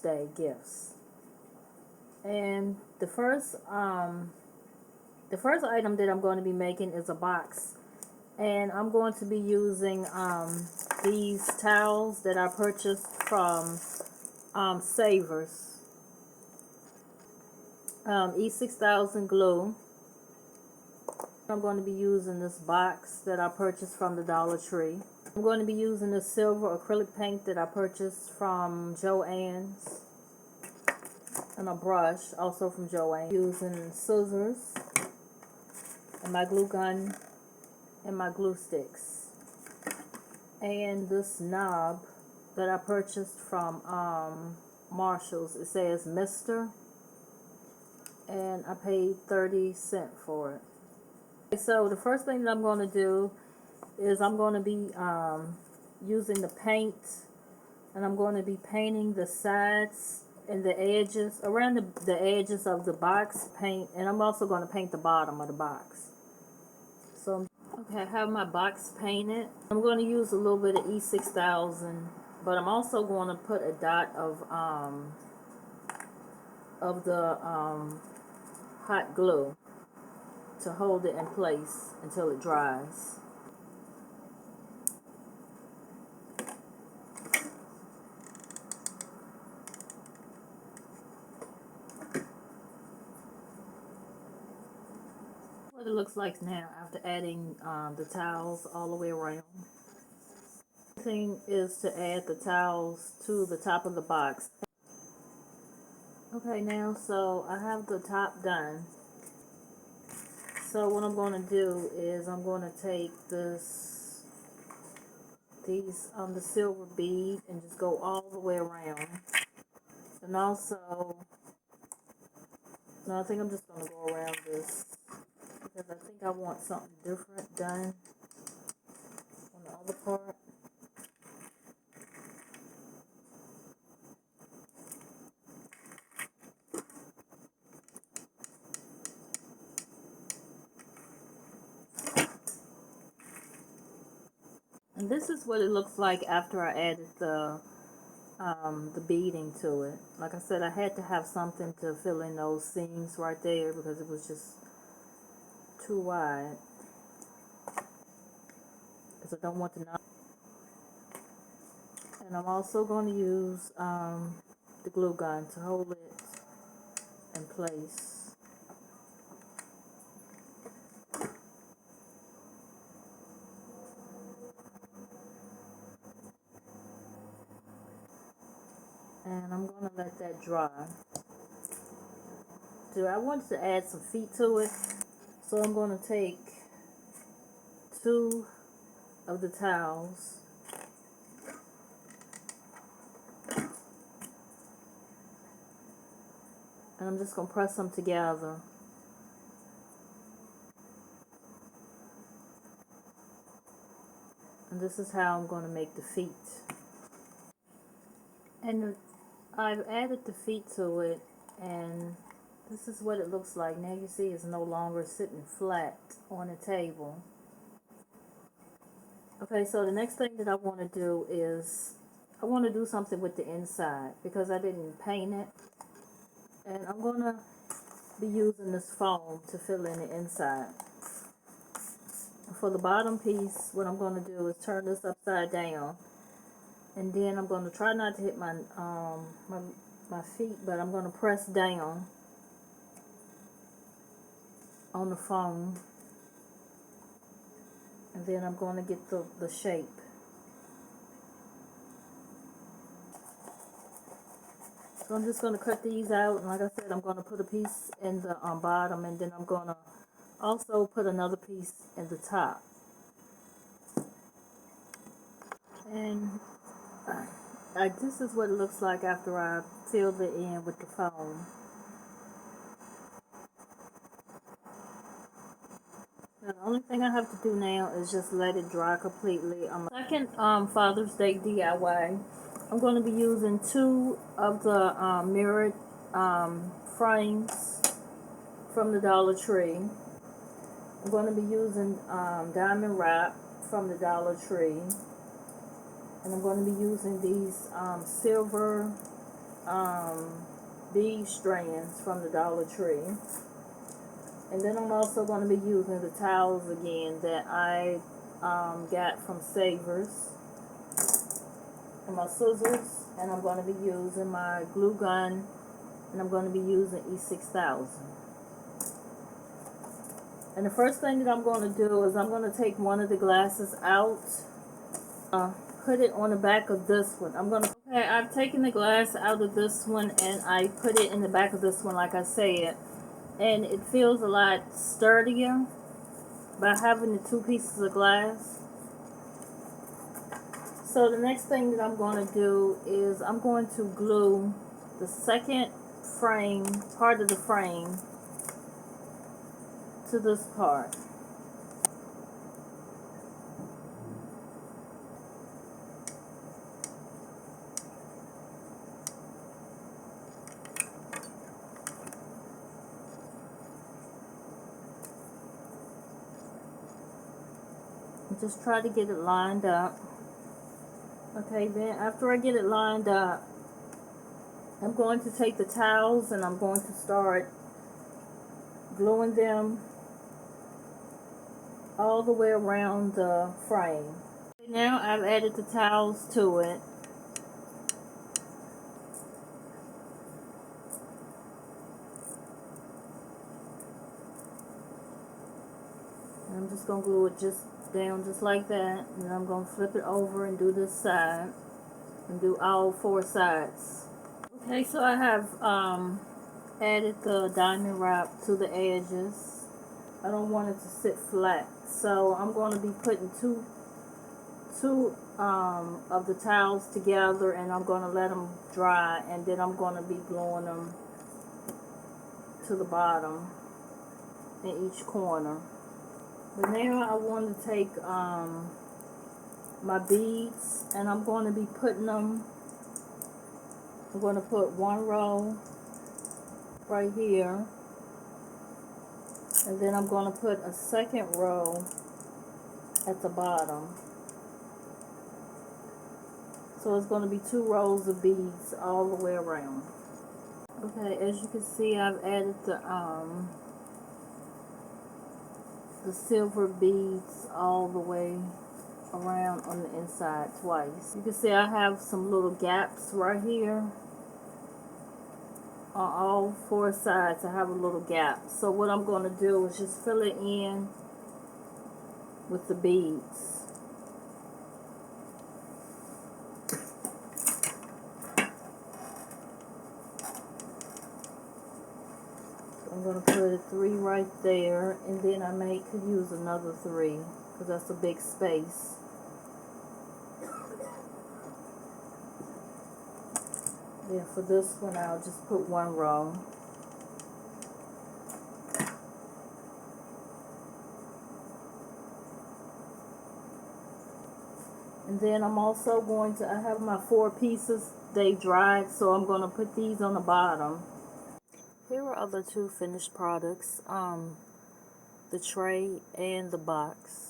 Day gifts. And the first item that I'm going to be making is a box, and I'm going to be using these towels that I purchased from SAVERS, E6000 glue. I'm going to be using this box that I purchased from the Dollar Tree. I'm going to be using the silver acrylic paint that I purchased from Joann's, and a brush also from Joann. Using scissors and my glue gun and my glue sticks, and this knob that I purchased from Marshall's. It says Mr. and I paid 30 cents for it. Okay, so the first thing that I'm going to do is I'm going to be using the paint, and I'm going to be painting the sides and the edges, around the edges of the box paint, and I'm also going to paint the bottom of the box. So, okay, I have my box painted. I'm going to use a little bit of E6000, but I'm also going to put a dot of the hot glue to hold it in place until it dries. What it looks like now after adding the towels all the way around. The thing is to add the towels to the top of the box. Okay, now so I have the top done. So what I'm going to do is I'm going to take the silver bead and just go all the way around. And also, no, I think I'm just going to go around this, because I think I want something different done on the other part. And this is what it looks like after I added the beading to it. Like I said, I had to have something to fill in those seams right there because it was just too wide. Because I don't want to knock. And I'm also going to use the glue gun to hold it in place. And I'm going to let that dry. So I wanted to add some feet to it. So I'm going to take 2 of the towels and I'm just going to press them together. And this is how I'm going to make the feet. And I've added the feet to it, and this is what it looks like. Now you see it's no longer sitting flat on the table. Okay, so the next thing that I want to do is I want to do something with the inside because I didn't paint it. And I'm going to be using this foam to fill in the inside. For the bottom piece, what I'm going to do is turn this upside down. And then I'm going to try not to hit my feet, but I'm going to press down on the foam. And then I'm going to get the shape. So I'm just going to cut these out. And like I said, I'm going to put a piece in the bottom. And then I'm going to also put another piece in the top. And this is what it looks like after I filled it in with the foam. Now, the only thing I have to do now is just let it dry completely. Second Father's Day DIY. I'm going to be using 2 of the mirrored frames from the Dollar Tree. I'm going to be using diamond wrap from the Dollar Tree. And I'm going to be using these silver bead strands from the Dollar Tree. And then I'm also going to be using the towels again that I got from SAVERS, and my scissors, and I'm going to be using my glue gun, and I'm going to be using E6000. And the first thing that I'm going to do is I'm going to take one of the glasses out, put it on the back of this one. Okay, I've taken the glass out of this one and I put it in the back of this one like I said, and it feels a lot sturdier by having the two pieces of glass. So the next thing that I'm going to do is I'm going to glue the second frame, part of the frame, to this part. And just try to get it lined up. Okay, then after I get it lined up, I'm going to take the towels and I'm going to start gluing them all the way around the frame. Now I've added the towels to it. And I'm just going to glue it just down just like that. And then I'm going to flip it over and do this side. And do all four sides. Okay, so I have added the diamond wrap to the edges. I don't want it to sit flat, so I'm going to be putting two of the towels together, and I'm going to let them dry, and then I'm going to be gluing them to the bottom in each corner. But now I want to take my beads, and I'm going to be putting them. I'm going to put one row right here, and then I'm going to put a second row at the bottom. So it's going to be 2 rows of beads all the way around. Okay, as you can see, I've added the silver beads all the way around on the inside twice. You can see I have some little gaps right here. On all 4 sides I have a little gap. So what I'm going to do is just fill it in with the beads. So I'm going to put 3 right there, and then I could use another 3 because that's a big space. Yeah, for this one I'll just put 1 row. And then I'm also going to, I have my 4 pieces, they dried, so I'm going to put these on the bottom. Here are other 2 finished products, the tray and the box.